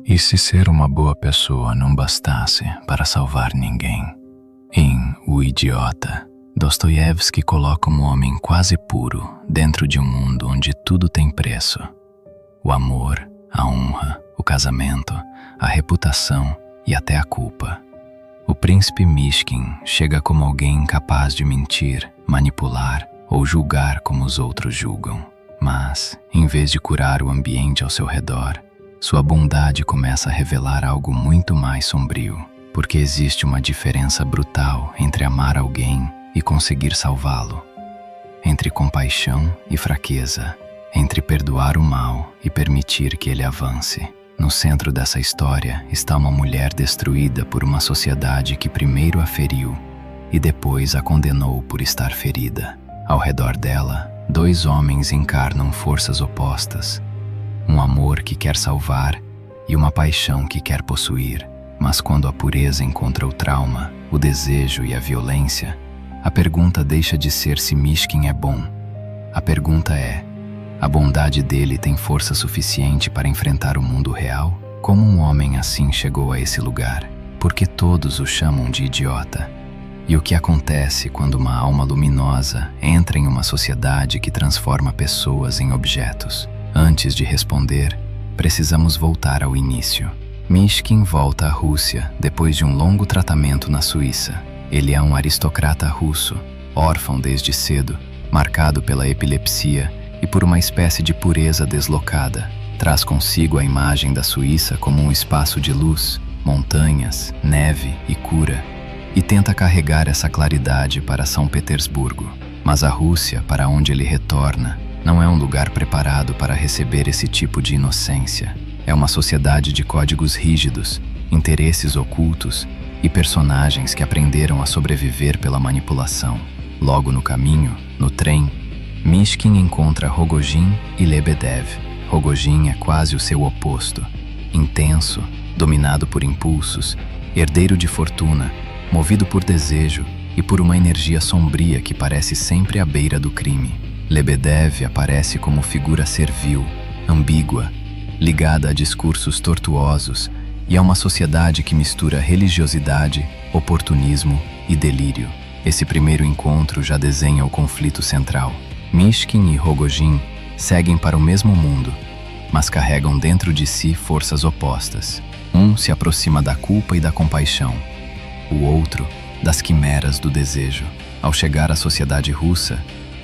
E se ser uma boa pessoa não bastasse para salvar ninguém? Em O Idiota, Dostoiévski coloca um homem quase puro dentro de um mundo onde tudo tem preço. O amor, a honra, o casamento, a reputação e até a culpa. O príncipe Mishkin chega como alguém incapaz de mentir, manipular ou julgar como os outros julgam. Mas, em vez de curar o ambiente ao seu redor, sua bondade começa a revelar algo muito mais sombrio, porque existe uma diferença brutal entre amar alguém e conseguir salvá-lo, entre compaixão e fraqueza, entre perdoar o mal e permitir que ele avance. No centro dessa história está uma mulher destruída por uma sociedade que primeiro a feriu e depois a condenou por estar ferida. Ao redor dela, dois homens encarnam forças opostas, um amor que quer salvar e uma paixão que quer possuir. Mas quando a pureza encontra o trauma, o desejo e a violência, a pergunta deixa de ser se Mishkin é bom. A pergunta é: a bondade dele tem força suficiente para enfrentar o mundo real? Como um homem assim chegou a esse lugar? Porque todos o chamam de idiota. E o que acontece quando uma alma luminosa entra em uma sociedade que transforma pessoas em objetos? Antes de responder, precisamos voltar ao início. Mishkin volta à Rússia depois de um longo tratamento na Suíça. Ele é um aristocrata russo, órfão desde cedo, marcado pela epilepsia e por uma espécie de pureza deslocada. Traz consigo a imagem da Suíça como um espaço de luz, montanhas, neve e cura, e tenta carregar essa claridade para São Petersburgo. Mas a Rússia, para onde ele retorna, não é um lugar preparado para receber esse tipo de inocência. É uma sociedade de códigos rígidos, interesses ocultos e personagens que aprenderam a sobreviver pela manipulação. Logo no caminho, no trem, Mishkin encontra Rogojin e Lebedev. Rogojin é quase o seu oposto. Intenso, dominado por impulsos, herdeiro de fortuna, movido por desejo e por uma energia sombria que parece sempre à beira do crime. Lebedev aparece como figura servil, ambígua, ligada a discursos tortuosos e a uma sociedade que mistura religiosidade, oportunismo e delírio. Esse primeiro encontro já desenha o conflito central. Mishkin e Rogojin seguem para o mesmo mundo, mas carregam dentro de si forças opostas. Um se aproxima da culpa e da compaixão, o outro das quimeras do desejo. Ao chegar à sociedade russa,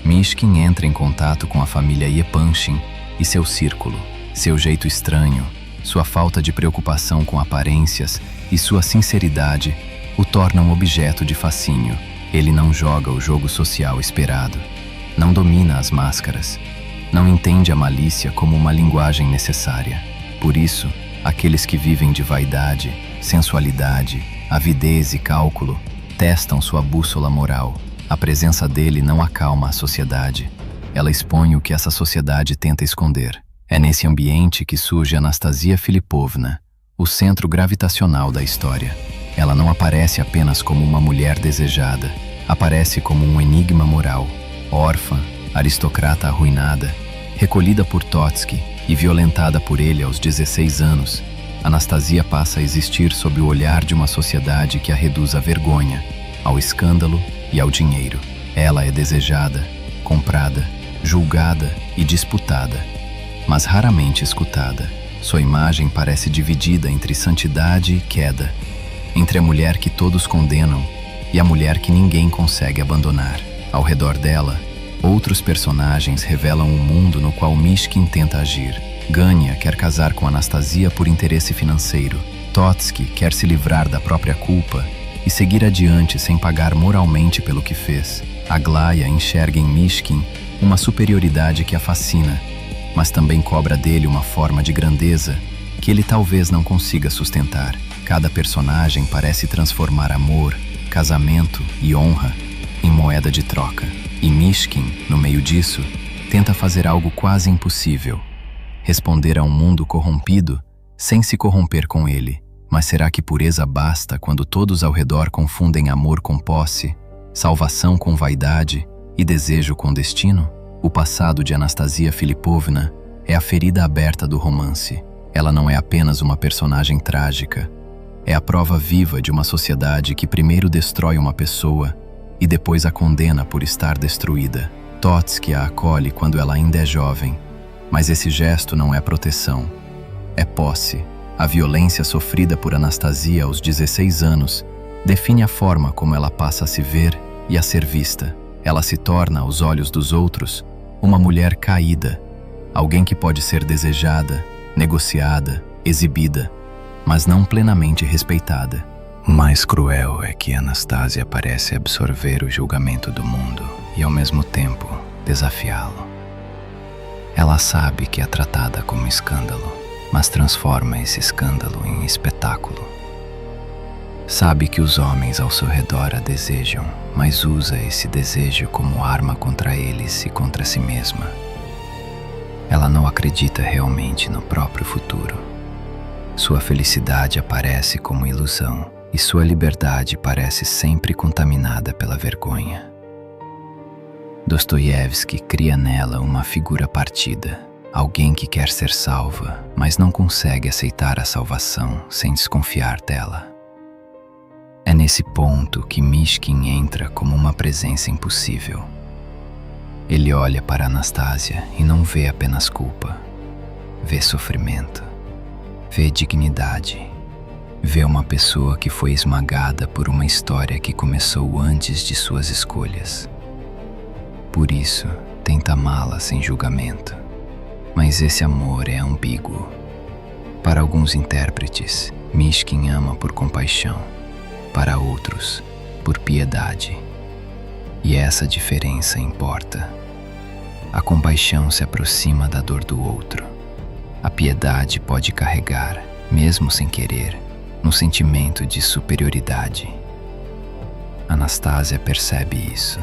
Mishkin entra em contato com a família Yepanshin e seu círculo. Seu jeito estranho, sua falta de preocupação com aparências e sua sinceridade o tornam objeto de fascínio. Ele não joga o jogo social esperado, não domina as máscaras, não entende a malícia como uma linguagem necessária. Por isso, aqueles que vivem de vaidade, sensualidade, avidez e cálculo testam sua bússola moral. A presença dele não acalma a sociedade. Ela expõe o que essa sociedade tenta esconder. É nesse ambiente que surge Anastasia Filipovna, o centro gravitacional da história. Ela não aparece apenas como uma mulher desejada, aparece como um enigma moral. Órfã, aristocrata arruinada, recolhida por Trotsky e violentada por ele aos 16 anos, Anastasia passa a existir sob o olhar de uma sociedade que a reduz à vergonha, ao escândalo e ao dinheiro. Ela é desejada, comprada, julgada e disputada, mas raramente escutada. Sua imagem parece dividida entre santidade e queda, entre a mulher que todos condenam e a mulher que ninguém consegue abandonar. Ao redor dela, outros personagens revelam um mundo no qual Mishkin tenta agir. Gania quer casar com Anastasia por interesse financeiro. Trotsky quer se livrar da própria culpa e seguir adiante sem pagar moralmente pelo que fez. Aglaya enxerga em Mishkin uma superioridade que a fascina, mas também cobra dele uma forma de grandeza que ele talvez não consiga sustentar. Cada personagem parece transformar amor, casamento e honra em moeda de troca. E Mishkin, no meio disso, tenta fazer algo quase impossível: responder a um mundo corrompido sem se corromper com ele. Mas será que pureza basta quando todos ao redor confundem amor com posse, salvação com vaidade e desejo com destino? O passado de Anastasia Filipovna é a ferida aberta do romance. Ela não é apenas uma personagem trágica, é a prova viva de uma sociedade que primeiro destrói uma pessoa e depois a condena por estar destruída. Totski a acolhe quando ela ainda é jovem, mas esse gesto não é proteção, é posse. A violência sofrida por Anastasia aos 16 anos define a forma como ela passa a se ver e a ser vista. Ela se torna, aos olhos dos outros, uma mulher caída, alguém que pode ser desejada, negociada, exibida, mas não plenamente respeitada. O mais cruel é que Anastasia parece absorver o julgamento do mundo e, ao mesmo tempo, desafiá-lo. Ela sabe que é tratada como escândalo, mas transforma esse escândalo em espetáculo. Sabe que os homens ao seu redor a desejam, mas usa esse desejo como arma contra eles e contra si mesma. Ela não acredita realmente no próprio futuro. Sua felicidade aparece como ilusão e sua liberdade parece sempre contaminada pela vergonha. Dostoiévski cria nela uma figura partida, alguém que quer ser salva, mas não consegue aceitar a salvação sem desconfiar dela. É nesse ponto que Mishkin entra como uma presença impossível. Ele olha para Anastasia e não vê apenas culpa, vê sofrimento, vê dignidade, vê uma pessoa que foi esmagada por uma história que começou antes de suas escolhas. Por isso, tenta amá-la sem julgamento. Mas esse amor é ambíguo. Para alguns intérpretes, Mishkin ama por compaixão, para outros, por piedade. E essa diferença importa. A compaixão se aproxima da dor do outro. A piedade pode carregar, mesmo sem querer, no sentimento de superioridade. Anastasia percebe isso.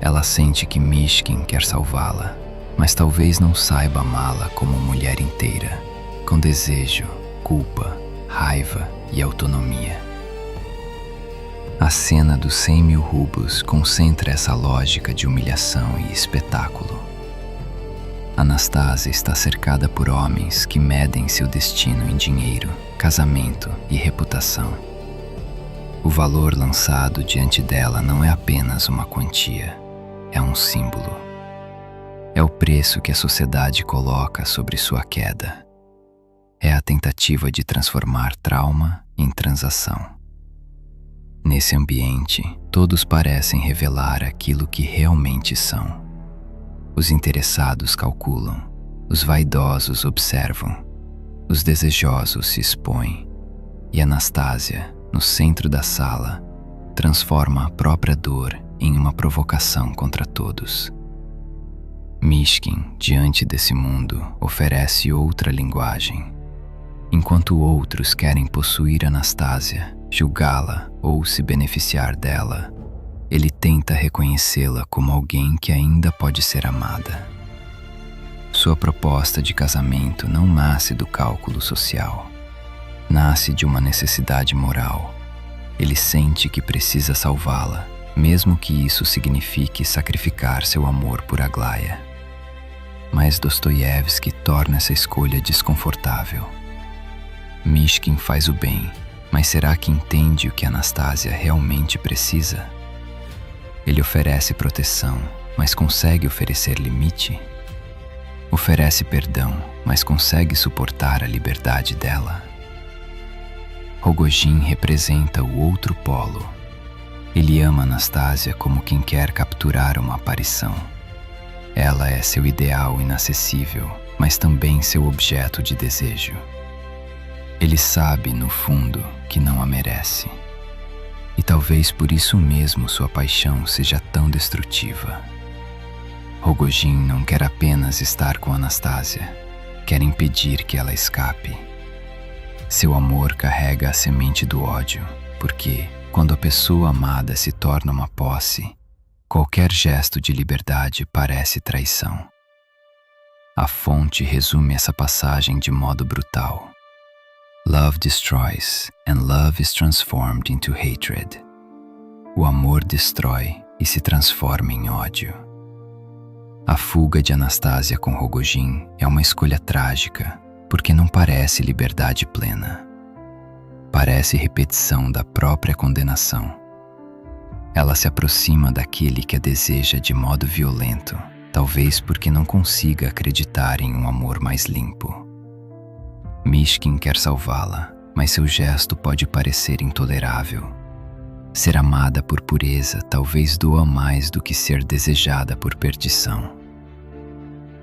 Ela sente que Mishkin quer salvá-la, mas talvez não saiba amá-la como mulher inteira, com desejo, culpa, raiva e autonomia. A cena dos 100.000 rublos concentra essa lógica de humilhação e espetáculo. Anastasia está cercada por homens que medem seu destino em dinheiro, casamento e reputação. O valor lançado diante dela não é apenas uma quantia, é um símbolo. É o preço que a sociedade coloca sobre sua queda. É a tentativa de transformar trauma em transação. Nesse ambiente, todos parecem revelar aquilo que realmente são. Os interessados calculam, os vaidosos observam, os desejosos se expõem, e Anastasia, no centro da sala, transforma a própria dor em uma provocação contra todos. Mishkin, diante desse mundo, oferece outra linguagem. Enquanto outros querem possuir Anastasia, julgá-la ou se beneficiar dela, ele tenta reconhecê-la como alguém que ainda pode ser amada. Sua proposta de casamento não nasce do cálculo social. Nasce de uma necessidade moral. Ele sente que precisa salvá-la, mesmo que isso signifique sacrificar seu amor por Aglaya. Mas Dostoiévski torna essa escolha desconfortável. Mishkin faz o bem, mas será que entende o que Anastasia realmente precisa? Ele oferece proteção, mas consegue oferecer limite? Oferece perdão, mas consegue suportar a liberdade dela? Rogojin representa o outro polo. Ele ama Anastasia como quem quer capturar uma aparição. Ela é seu ideal inacessível, mas também seu objeto de desejo. Ele sabe, no fundo, que não a merece. E talvez por isso mesmo sua paixão seja tão destrutiva. Rogojin não quer apenas estar com Anastasia, quer impedir que ela escape. Seu amor carrega a semente do ódio, porque, quando a pessoa amada se torna uma posse, qualquer gesto de liberdade parece traição. A fonte resume essa passagem de modo brutal. Love destroys, and love is transformed into hatred. O amor destrói e se transforma em ódio. A fuga de Anastasia com Rogojin é uma escolha trágica, porque não parece liberdade plena. Parece repetição da própria condenação. Ela se aproxima daquele que a deseja de modo violento, talvez porque não consiga acreditar em um amor mais limpo. Mishkin quer salvá-la, mas seu gesto pode parecer intolerável. Ser amada por pureza talvez doa mais do que ser desejada por perdição.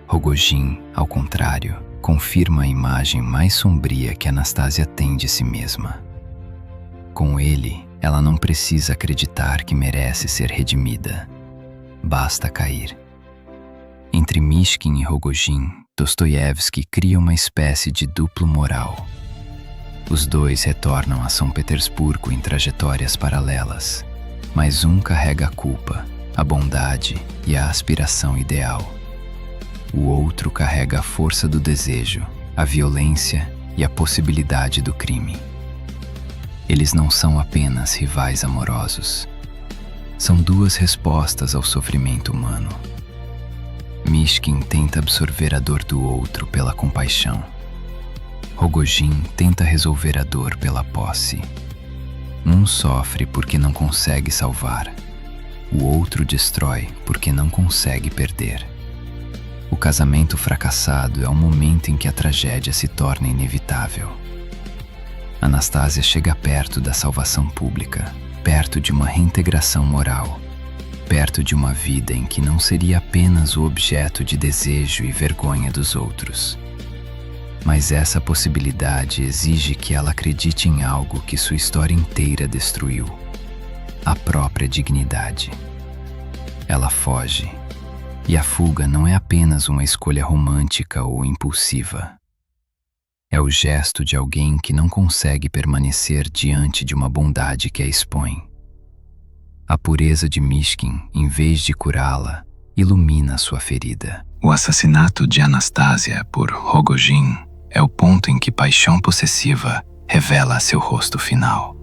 Rogojin, ao contrário, confirma a imagem mais sombria que Anastasia tem de si mesma. Com ele, ela não precisa acreditar que merece ser redimida. Basta cair. Entre Mishkin e Rogojin, Dostoiévski cria uma espécie de duplo moral. Os dois retornam a São Petersburgo em trajetórias paralelas, mas um carrega a culpa, a bondade e a aspiração ideal. O outro carrega a força do desejo, a violência e a possibilidade do crime. Eles não são apenas rivais amorosos. São duas respostas ao sofrimento humano. Mishkin tenta absorver a dor do outro pela compaixão. Rogojin tenta resolver a dor pela posse. Um sofre porque não consegue salvar. O outro destrói porque não consegue perder. O casamento fracassado é o momento em que a tragédia se torna inevitável. Anastasia chega perto da salvação pública, perto de uma reintegração moral, perto de uma vida em que não seria apenas o objeto de desejo e vergonha dos outros. Mas essa possibilidade exige que ela acredite em algo que sua história inteira destruiu: a própria dignidade. Ela foge, e a fuga não é apenas uma escolha romântica ou impulsiva. É o gesto de alguém que não consegue permanecer diante de uma bondade que a expõe. A pureza de Mishkin, em vez de curá-la, ilumina sua ferida. O assassinato de Anastasia por Rogojin é o ponto em que paixão possessiva revela seu rosto final.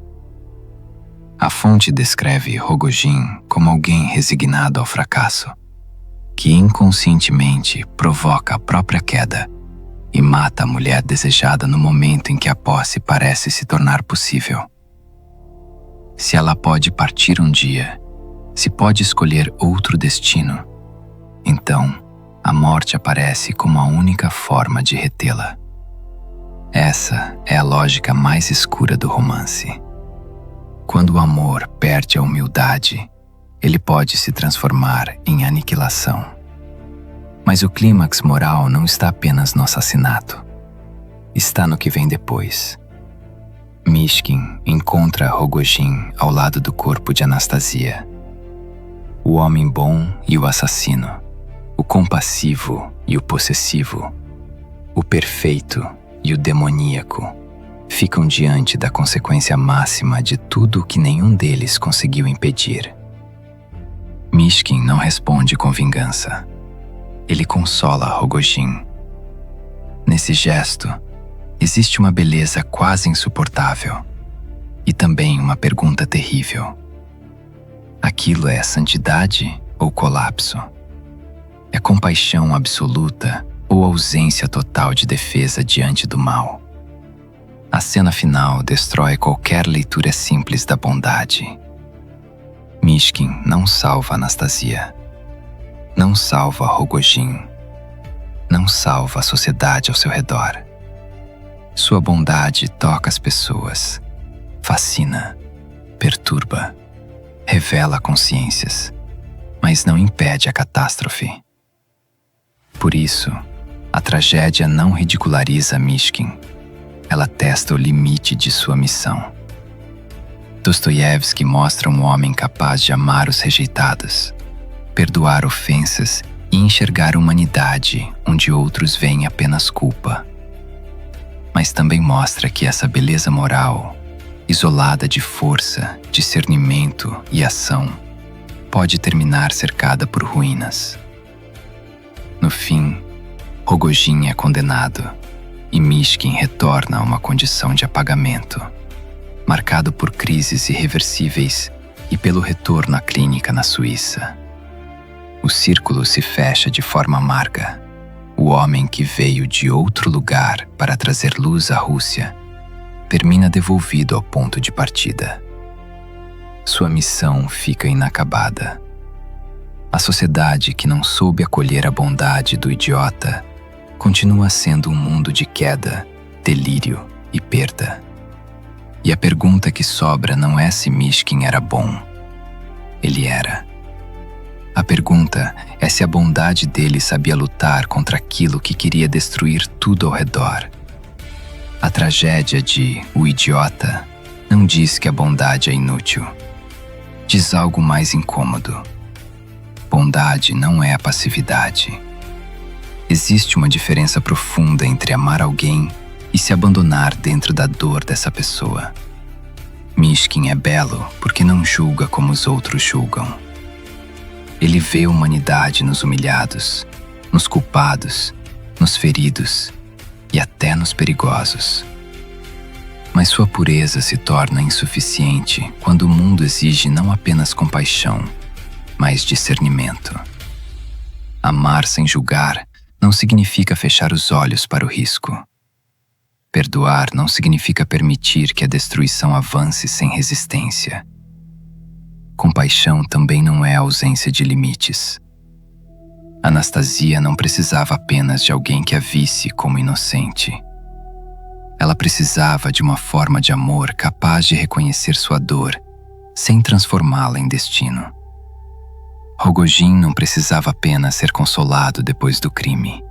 A fonte descreve Rogojin como alguém resignado ao fracasso, que inconscientemente provoca a própria queda e mata a mulher desejada no momento em que a posse parece se tornar possível. Se ela pode partir um dia, se pode escolher outro destino, então a morte aparece como a única forma de retê-la. Essa é a lógica mais escura do romance. Quando o amor perde a humildade, ele pode se transformar em aniquilação. Mas o clímax moral não está apenas no assassinato. Está no que vem depois. Mishkin encontra Rogojin ao lado do corpo de Anastasia. O homem bom e o assassino, o compassivo e o possessivo, o perfeito e o demoníaco, ficam diante da consequência máxima de tudo o que nenhum deles conseguiu impedir. Mishkin não responde com vingança. Ele consola Rogojin. Nesse gesto, existe uma beleza quase insuportável e também uma pergunta terrível. Aquilo é santidade ou colapso? É compaixão absoluta ou ausência total de defesa diante do mal? A cena final destrói qualquer leitura simples da bondade. Mishkin não salva Anastasia. Não salva Rogojin. Não salva a sociedade ao seu redor. Sua bondade toca as pessoas, fascina, perturba, revela consciências, mas não impede a catástrofe. Por isso, a tragédia não ridiculariza Mishkin. Ela testa o limite de sua missão. Dostoiévski mostra um homem capaz de amar os rejeitados, perdoar ofensas e enxergar humanidade onde outros veem apenas culpa. Mas também mostra que essa beleza moral, isolada de força, discernimento e ação, pode terminar cercada por ruínas. No fim, Rogojin é condenado e Mishkin retorna a uma condição de apagamento, marcado por crises irreversíveis e pelo retorno à clínica na Suíça. O círculo se fecha de forma amarga, o homem que veio de outro lugar para trazer luz à Rússia termina devolvido ao ponto de partida. Sua missão fica inacabada. A sociedade que não soube acolher a bondade do idiota continua sendo um mundo de queda, delírio e perda. E a pergunta que sobra não é se Mishkin era bom. Ele era. A pergunta é se a bondade dele sabia lutar contra aquilo que queria destruir tudo ao redor. A tragédia de O Idiota não diz que a bondade é inútil. Diz algo mais incômodo. Bondade não é a passividade. Existe uma diferença profunda entre amar alguém e se abandonar dentro da dor dessa pessoa. Mishkin é belo porque não julga como os outros julgam. Ele vê a humanidade nos humilhados, nos culpados, nos feridos e até nos perigosos. Mas sua pureza se torna insuficiente quando o mundo exige não apenas compaixão, mas discernimento. Amar sem julgar não significa fechar os olhos para o risco. Perdoar não significa permitir que a destruição avance sem resistência. Compaixão também não é ausência de limites. Anastasia não precisava apenas de alguém que a visse como inocente. Ela precisava de uma forma de amor capaz de reconhecer sua dor, sem transformá-la em destino. Rogojin não precisava apenas ser consolado depois do crime.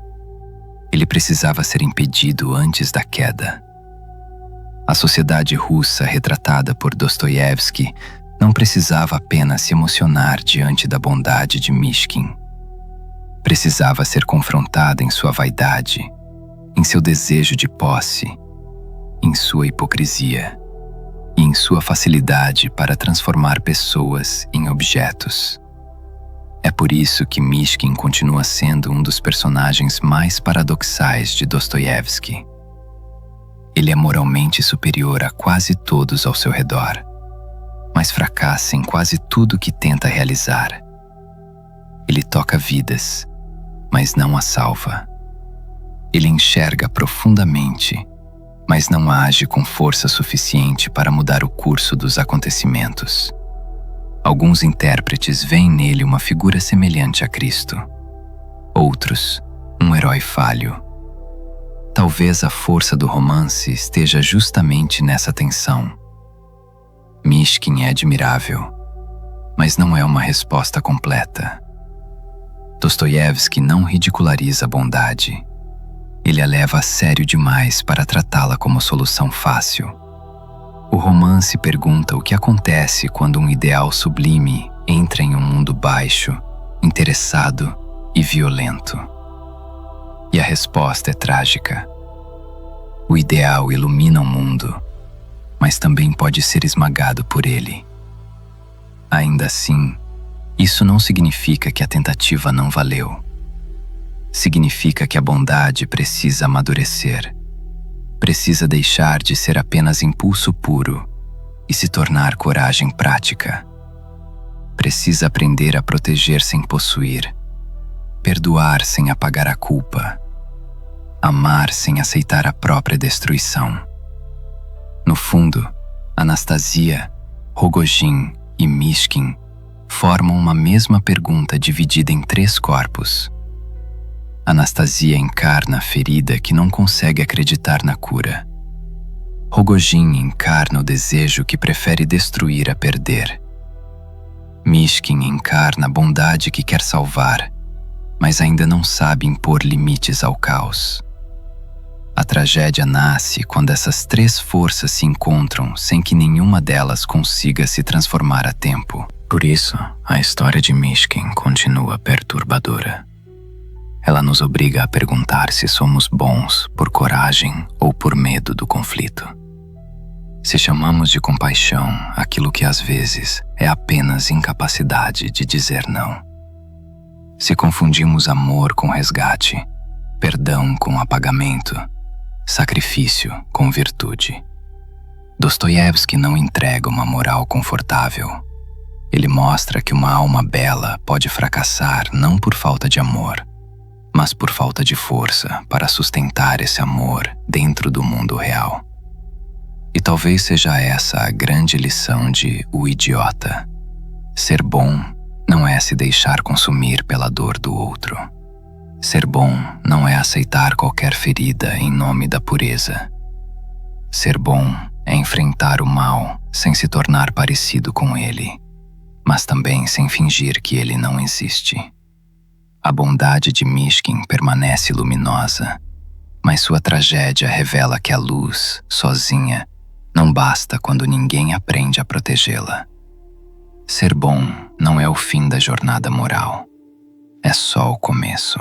Ele precisava ser impedido antes da queda. A sociedade russa retratada por Dostoiévski não precisava apenas se emocionar diante da bondade de Mishkin. Precisava ser confrontada em sua vaidade, em seu desejo de posse, em sua hipocrisia e em sua facilidade para transformar pessoas em objetos. É por isso que Mishkin continua sendo um dos personagens mais paradoxais de Dostoiévski. Ele é moralmente superior a quase todos ao seu redor, mas fracassa em quase tudo que tenta realizar. Ele toca vidas, mas não a salva. Ele enxerga profundamente, mas não age com força suficiente para mudar o curso dos acontecimentos. Alguns intérpretes veem nele uma figura semelhante a Cristo. Outros, um herói falho. Talvez a força do romance esteja justamente nessa tensão. Mishkin é admirável, mas não é uma resposta completa. Dostoiévski não ridiculariza a bondade. Ele a leva a sério demais para tratá-la como solução fácil. O romance pergunta o que acontece quando um ideal sublime entra em um mundo baixo, interessado e violento. E a resposta é trágica. O ideal ilumina o mundo, mas também pode ser esmagado por ele. Ainda assim, isso não significa que a tentativa não valeu. Significa que a bondade precisa amadurecer. Precisa deixar de ser apenas impulso puro e se tornar coragem prática. Precisa aprender a proteger sem possuir, perdoar sem apagar a culpa, amar sem aceitar a própria destruição. No fundo, Anastasia, Rogojin e Mishkin formam uma mesma pergunta dividida em 3 corpos. Anastasia encarna a ferida que não consegue acreditar na cura. Rogojin encarna o desejo que prefere destruir a perder. Mishkin encarna a bondade que quer salvar, mas ainda não sabe impor limites ao caos. A tragédia nasce quando essas 3 forças se encontram sem que nenhuma delas consiga se transformar a tempo. Por isso, a história de Mishkin continua perturbadora. Ela nos obriga a perguntar se somos bons por coragem ou por medo do conflito. Se chamamos de compaixão aquilo que às vezes é apenas incapacidade de dizer não. Se confundimos amor com resgate, perdão com apagamento, sacrifício com virtude. Dostoiévski não entrega uma moral confortável. Ele mostra que uma alma bela pode fracassar não por falta de amor, mas por falta de força para sustentar esse amor dentro do mundo real. E talvez seja essa a grande lição de O Idiota. Ser bom não é se deixar consumir pela dor do outro. Ser bom não é aceitar qualquer ferida em nome da pureza. Ser bom é enfrentar o mal sem se tornar parecido com ele, mas também sem fingir que ele não existe. A bondade de Mishkin permanece luminosa, mas sua tragédia revela que a luz, sozinha, não basta quando ninguém aprende a protegê-la. Ser bom não é o fim da jornada moral, é só o começo.